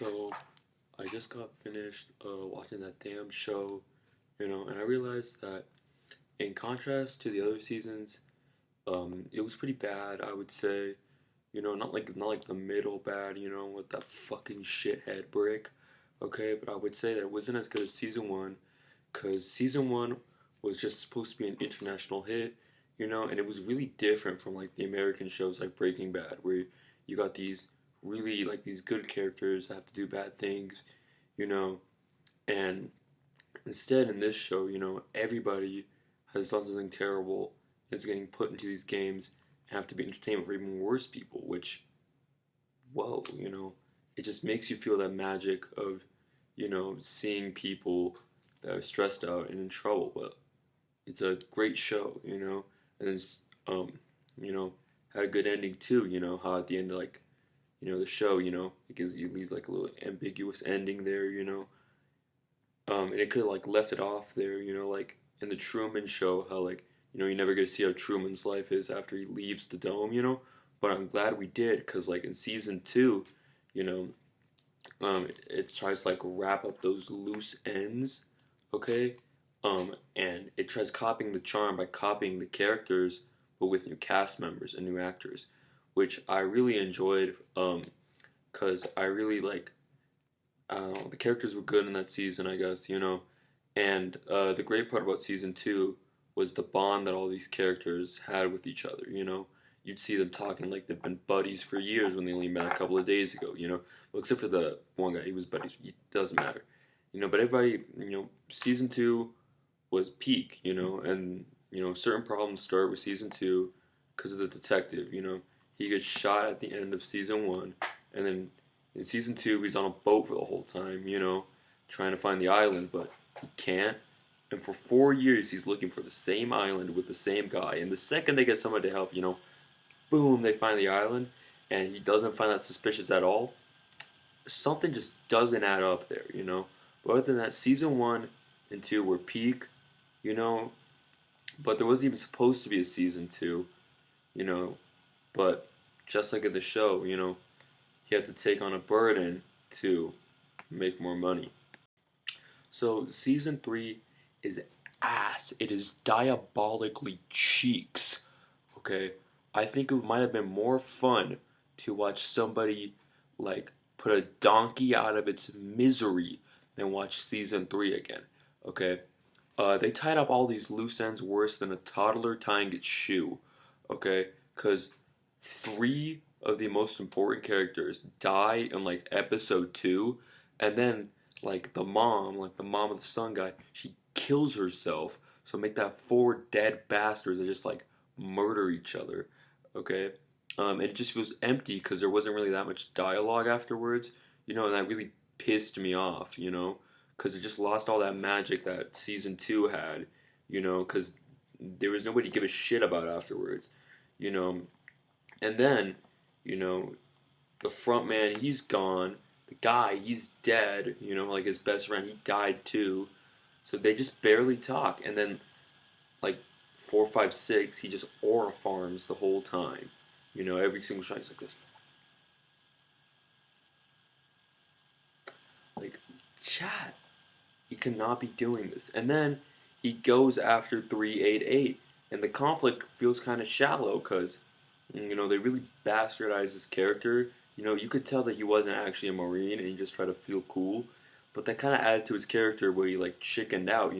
So I just got finished watching that damn show, and I realized that in contrast to the other seasons, it was pretty bad. I would say, not like the middle bad, with that fucking shithead brick. Okay, but I would say that it wasn't as good as season one, cause season one was just supposed to be an international hit, and it was really different from like the American shows like Breaking Bad, where you got these really like these good characters that have to do bad things, you know, and instead in this show, everybody has done something terrible, is getting put into these games and have to be entertainment for even worse people, which, whoa, it just makes you feel that magic of, seeing people that are stressed out and in trouble. But it's a great show, and it's, you know, had a good ending too, how at the end of like, the show, it leaves like a little ambiguous ending there, and it could have like left it off there, like in the Truman Show, how like you never get to see how Truman's life is after he leaves the dome, But I'm glad we did, cause like in season two, you know, it tries to like wrap up those loose ends, okay, and it tries copying the charm by copying the characters, but with new cast members and new actors, which I really enjoyed, cause I really like the characters were good in that season, I guess, And the great part about season two was the bond that all these characters had with each other, You'd see them talking like they've been buddies for years when they only met a couple of days ago, Well, except for the one guy, he was buddies. It doesn't matter, But everybody, season two was peak, and certain problems start with season two because of the detective. He gets shot at the end of season one, and then in season two, he's on a boat for the whole time, trying to find the island, but he can't. And for 4 years, he's looking for the same island with the same guy. And the second they get someone to help, boom, they find the island, and he doesn't find that suspicious at all. Something just doesn't add up there, But other than that, season one and two were peak, you know. But there wasn't even supposed to be a season two, you know. But just like in the show, he had to take on a burden to make more money. So season three is ass. It is diabolically cheeks. Okay, I think it might have been more fun to watch somebody like put a donkey out of its misery than watch season three again. Okay, they tied up all these loose ends worse than a toddler tying its shoe. Okay, because three of the most important characters die in like episode two, and then like the mom of the son guy, she kills herself. So make that four dead bastards that just like murder each other. Okay, and it just feels empty because there wasn't really that much dialogue afterwards. And that really pissed me off. Because it just lost all that magic that season two had. Because there was nobody to give a shit about afterwards. And then, the front man, he's gone. The guy, he's dead. Like his best friend, he died too. So they just barely talk. And then, like, 4, 5, 6, he just aura farms the whole time. Every single shot, he's like this. Like, chat, he cannot be doing this. And then he goes after 388. And the conflict feels kind of shallow because, they really bastardized his character. You could tell that he wasn't actually a Marine and he just tried to feel cool. But that kind of added to his character where he, like, chickened out,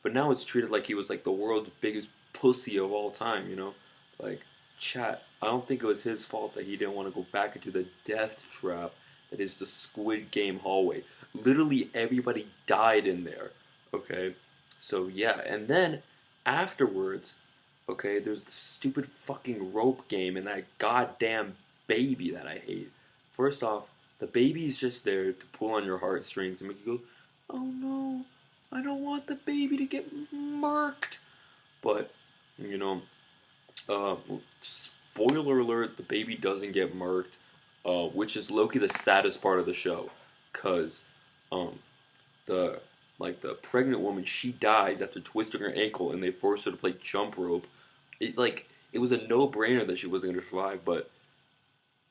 But now it's treated like he was, like, the world's biggest pussy of all time, Like, chat, I don't think it was his fault that he didn't want to go back into the death trap that is the Squid Game hallway. Literally everybody died in there, okay? So, yeah, and then afterwards, okay, there's the stupid fucking rope game and that goddamn baby that I hate. First off, the baby is just there to pull on your heartstrings and make you go, oh no, I don't want the baby to get murked. But, spoiler alert, the baby doesn't get murked, which is low-key the saddest part of the show. Because, the pregnant woman, she dies after twisting her ankle and they force her to play jump rope. It was a no-brainer that she wasn't going to survive, but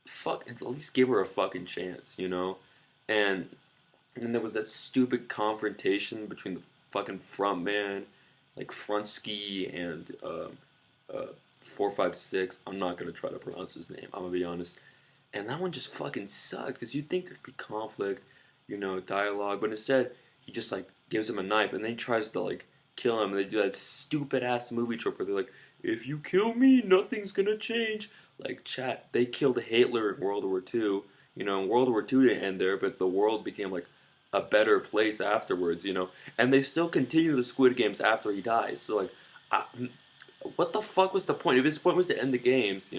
fuck, at least give her a fucking chance, and then there was that stupid confrontation between the fucking front man, like Frunsky and 456. I'm not gonna try to pronounce his name. I'm gonna be honest. And that one just fucking sucked because you'd think there'd be conflict, dialogue, but instead he just like gives him a knife and then he tries to like kill him. And they do that stupid ass movie trope where they're like, "If you kill me, nothing's gonna change." Like, chat, they killed Hitler in World War II. World War II didn't end there, but the world became like a better place afterwards. And they still continue the Squid Games after he dies. So like, I, what the fuck was the point? If his point was to end the games,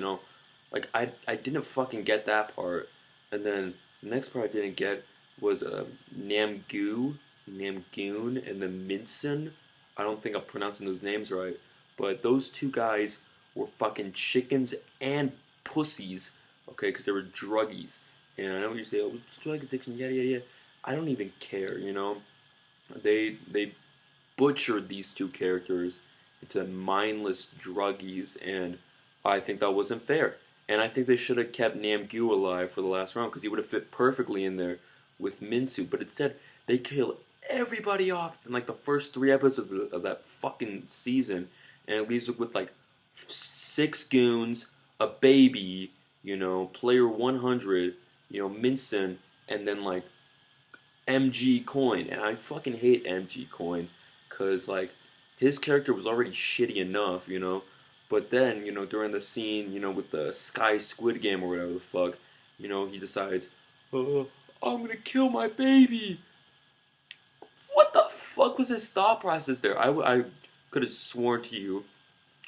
like I didn't fucking get that part. And then the next part I didn't get was Namgoon, and then Minson. I don't think I'm pronouncing those names right, but those two guys were fucking chickens and pussies, okay? Because they were druggies. And I know what you say, oh, drug addiction, yeah. I don't even care. They butchered these two characters into mindless druggies, and I think that wasn't fair. And I think they should have kept Namgu alive for the last round because he would have fit perfectly in there with Minsu. But instead, they kill everybody off in like the first 3 episodes of that fucking season, and it leaves it with like 6 goons, a baby, player 100, Minson, and then like MG Coin. And I fucking hate MG Coin because like his character was already shitty enough. But then, during the scene, with the Sky Squid Game or whatever the fuck, he decides, I'm gonna kill my baby. What the fuck was his thought process there? I could have sworn to you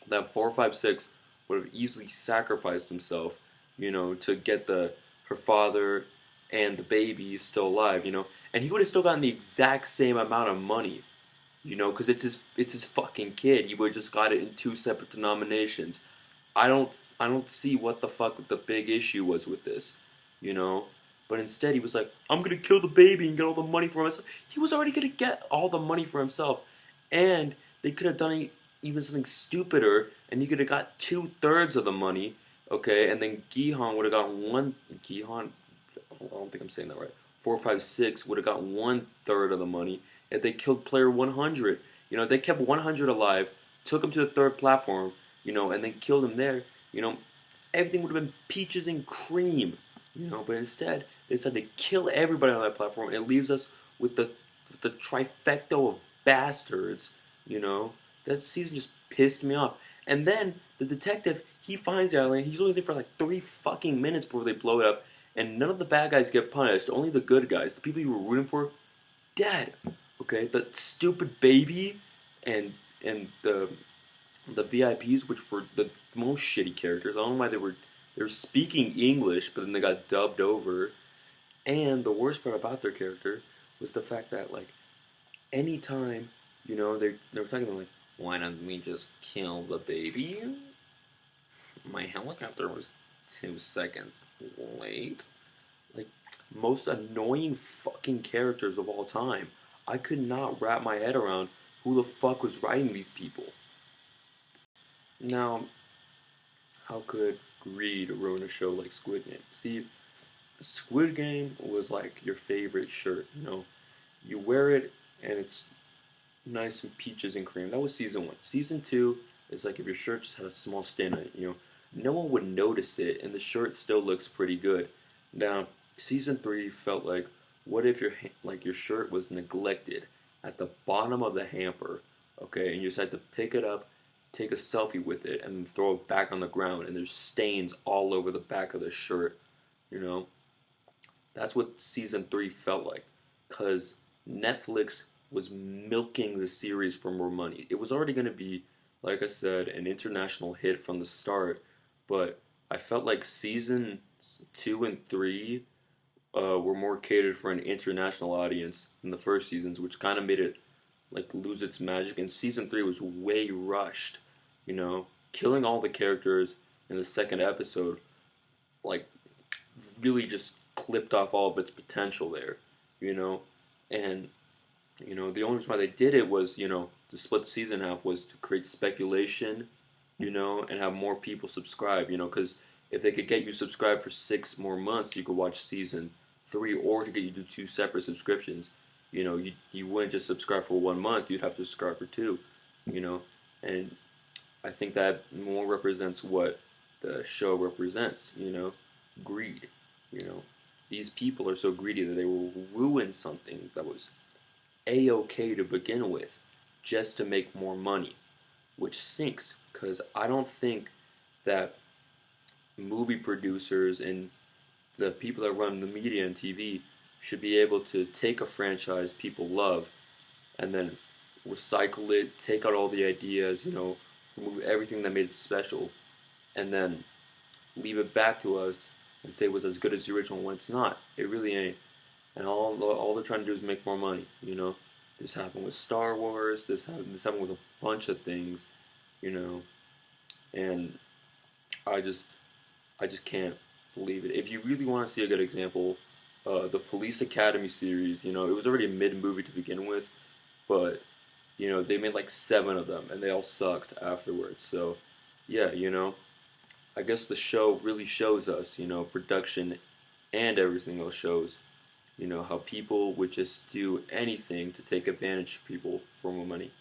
that 456 would have easily sacrificed himself, to get her father and the baby still alive, and he would have still gotten the exact same amount of money. Because it's his fucking kid. He would have just got it in 2 separate denominations. I don't see what the fuck the big issue was with this, But instead he was like, I'm gonna kill the baby and get all the money for myself. He was already gonna get all the money for himself, and they could have done even something stupider, and he could have got 2/3 of the money, okay, and then Gihan would have got Gihan. I don't think I'm saying that right. 456 would have got 1/3 of the money. If they killed player 100, they kept 100 alive, took him to the 3rd platform, and then killed him there, everything would have been peaches and cream, but instead they decided to kill everybody on that platform, and it leaves us with the trifecta of bastards, That season just pissed me off. And then the detective, he finds the island, he's only there for like 3 fucking minutes before they blow it up, and none of the bad guys get punished, only the good guys, the people you were rooting for, dead. Okay, the stupid baby and the VIPs, which were the most shitty characters. I don't know why they were speaking English, but then they got dubbed over. And the worst part about their character was the fact that like anytime they were talking about like, why don't we just kill the baby? My helicopter was 2 seconds late. Like most annoying fucking characters of all time. I could not wrap my head around who the fuck was writing these people. Now, how could greed ruin a show like Squid Game? See, Squid Game was like your favorite shirt, You wear it and it's nice and peaches and cream. That was season 1. Season 2 is like if your shirt just had a small stain on it, No one would notice it and the shirt still looks pretty good. Now, season 3 felt like, what if your shirt was neglected at the bottom of the hamper, okay, and you just had to pick it up, take a selfie with it, and then throw it back on the ground, and there's stains all over the back of the shirt, That's what season 3 felt like, because Netflix was milking the series for more money. It was already going to be, like I said, an international hit from the start, but I felt like season 2 and 3 were more catered for an international audience than the first seasons, which kind of made it like lose its magic. And season 3 was way rushed, killing all the characters in the 2nd episode, like really just clipped off all of its potential there, And the only reason why they did it was, to split the season in half was to create speculation, and have more people subscribe, because if they could get you subscribed for 6 more months, you could watch season three, or to get you to two separate subscriptions. You wouldn't just subscribe for 1 month, you'd have to subscribe for two, you know, and I think that more represents what the show represents, greed, you know. These people are so greedy that they will ruin something that was a-okay to begin with just to make more money, which stinks because I don't think that movie producers and the people that run the media and TV should be able to take a franchise people love and then recycle it, take out all the ideas, remove everything that made it special, and then leave it back to us and say it was as good as the original when it's not. It really ain't. And all they're trying to do is make more money. This happened with Star Wars. This happened with a bunch of things. And I just can't believe it. If you really want to see a good example, the Police Academy series. It was already a mid movie to begin with, but they made like 7 of them, and they all sucked afterwards. So, yeah, I guess the show really shows us, production and everything else shows, how people would just do anything to take advantage of people for more money.